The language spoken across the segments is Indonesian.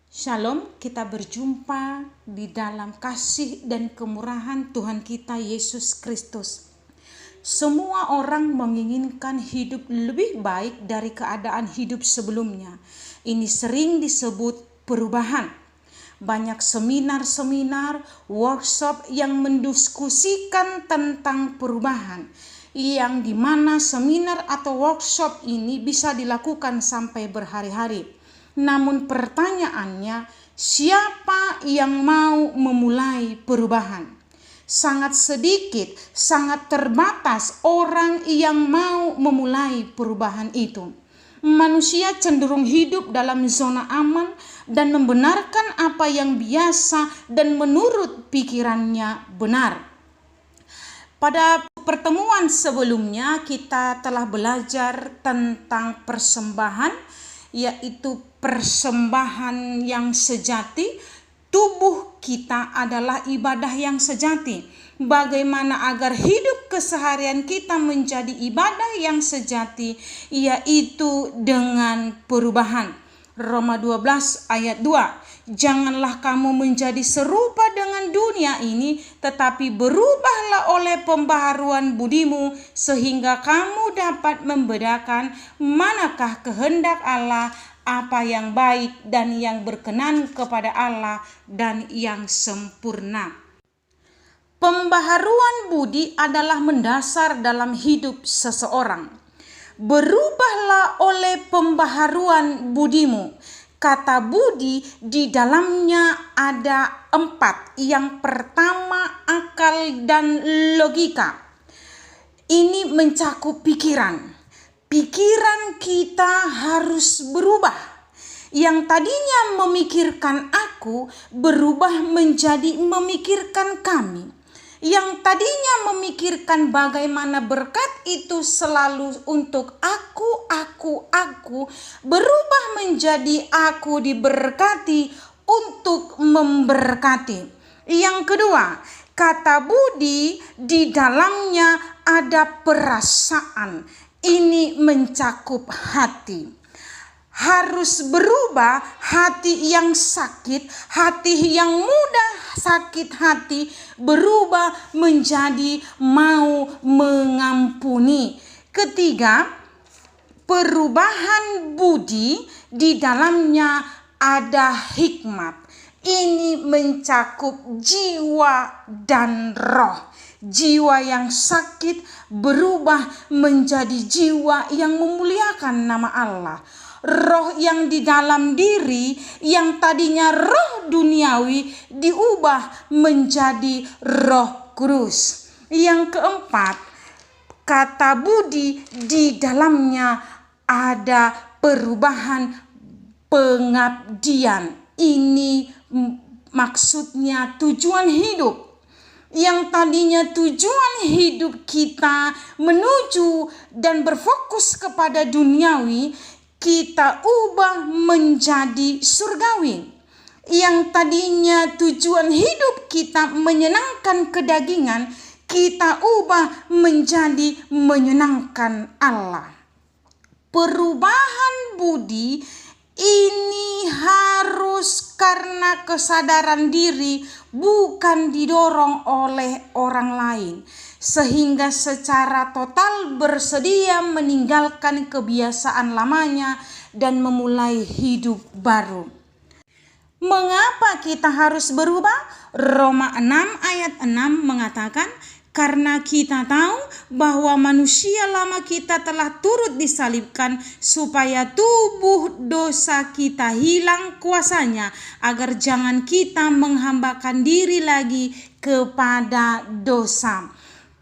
Shalom, kita berjumpa di dalam kasih dan kemurahan Tuhan kita Yesus Kristus. Semua orang menginginkan hidup lebih baik dari keadaan hidup sebelumnya. Ini sering disebut perubahan. Banyak seminar-seminar, workshop yang mendiskusikan tentang perubahan, yang dimana seminar atau workshop ini bisa dilakukan sampai berhari-hari. Namun pertanyaannya, siapa yang mau memulai perubahan? Sangat sedikit, sangat terbatas orang yang mau memulai perubahan itu. Manusia cenderung hidup dalam zona aman dan membenarkan apa yang biasa dan menurut pikirannya benar. Pada pertemuan sebelumnya kita telah belajar tentang persembahan, yaitu persembahan yang sejati. Tubuh kita adalah ibadah yang sejati. Bagaimana agar hidup keseharian kita menjadi ibadah yang sejati, yaitu dengan perubahan. Roma 12 ayat 2. Janganlah kamu menjadi serupa dengan dunia ini, tetapi berubahlah oleh pembaharuan budimu, sehingga kamu dapat membedakan manakah kehendak Allah, apa yang baik dan yang berkenan kepada Allah dan yang sempurna. Pembaharuan budi adalah mendasar dalam hidup seseorang. Berubahlah oleh pembaharuan budimu. Kata budi di dalamnya ada 4. Yang pertama, akal dan logika. Ini mencakup pikiran. Pikiran kita harus berubah. Yang tadinya memikirkan aku berubah menjadi memikirkan kami. Yang tadinya memikirkan bagaimana berkat itu selalu untuk aku, berubah menjadi aku diberkati untuk memberkati. Yang kedua, kata budi di dalamnya ada perasaan. Ini mencakup hati. Harus berubah hati yang sakit, hati yang mudah sakit hati, berubah menjadi mau mengampuni. Ketiga, perubahan budi di dalamnya ada hikmat. Ini mencakup jiwa dan roh. Jiwa yang sakit berubah menjadi jiwa yang memuliakan nama Allah. Roh yang di dalam diri yang tadinya roh duniawi diubah menjadi roh kudus. Yang keempat, kata budi di dalamnya ada perubahan pengabdian. Ini maksudnya tujuan hidup. Yang tadinya tujuan hidup kita menuju dan berfokus kepada duniawi, kita ubah menjadi surgawi. Yang tadinya tujuan hidup kita menyenangkan kedagingan, kita ubah menjadi menyenangkan Allah. Perubahan budi ini harus karena kesadaran diri, bukan didorong oleh orang lain, sehingga secara total bersedia meninggalkan kebiasaan lamanya dan memulai hidup baru. Mengapa kita harus berubah? Roma 6 ayat 6 mengatakan, karena kita tahu bahwa manusia lama kita telah turut disalibkan supaya tubuh dosa kita hilang kuasanya, agar jangan kita menghambakan diri lagi kepada dosa.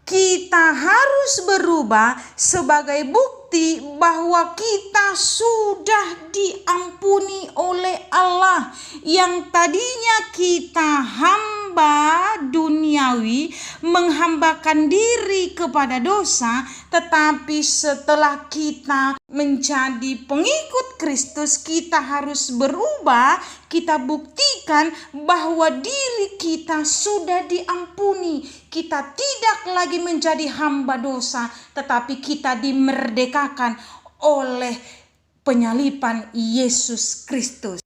Kita harus berubah sebagai bukti bahwa kita sudah diampuni oleh Allah. Yang tadinya kita hamba duniawi, menghambakan diri kepada dosa, tetapi setelah kita menjadi pengikut Kristus, kita harus berubah. Kita buktikan bahwa diri kita sudah diampuni. Kita tidak lagi menjadi hamba dosa, tetapi kita dimerdekakan oleh penyaliban Yesus Kristus.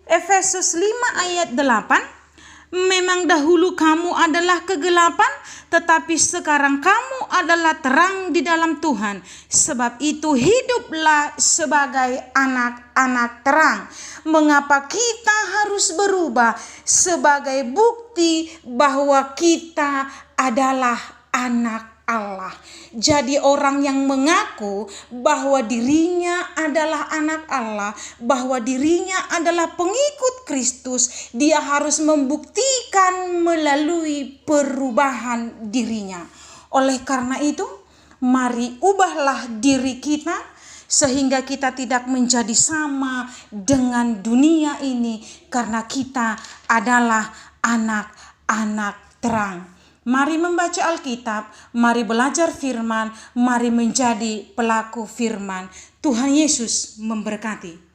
Efesus 5 ayat 8. Memang dahulu kamu adalah kegelapan, tetapi sekarang kamu adalah terang di dalam Tuhan. Sebab itu hiduplah sebagai anak-anak terang. Mengapa kita harus berubah? Sebagai bukti bahwa kita adalah anak Allah. Jadi orang yang mengaku bahwa dirinya adalah anak Allah, bahwa dirinya adalah pengikut Kristus, dia harus membuktikan melalui perubahan dirinya. Oleh karena itu, mari ubahlah diri kita sehingga kita tidak menjadi sama dengan dunia ini, karena kita adalah anak-anak terang. Mari membaca Alkitab, mari belajar firman, mari menjadi pelaku firman. Tuhan Yesus memberkati.